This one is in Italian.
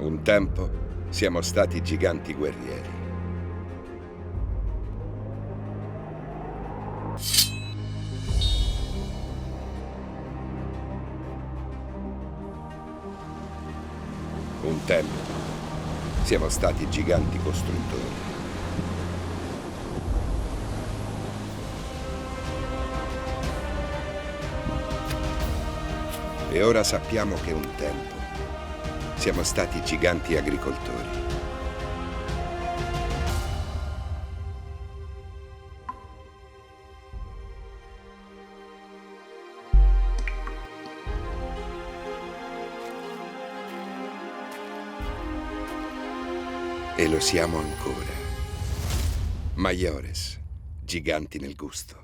Un tempo siamo stati giganti guerrieri. Un tempo siamo stati giganti costruttori. E ora sappiamo che un tempo siamo stati giganti agricoltori. E lo siamo ancora. Maiores, giganti nel gusto.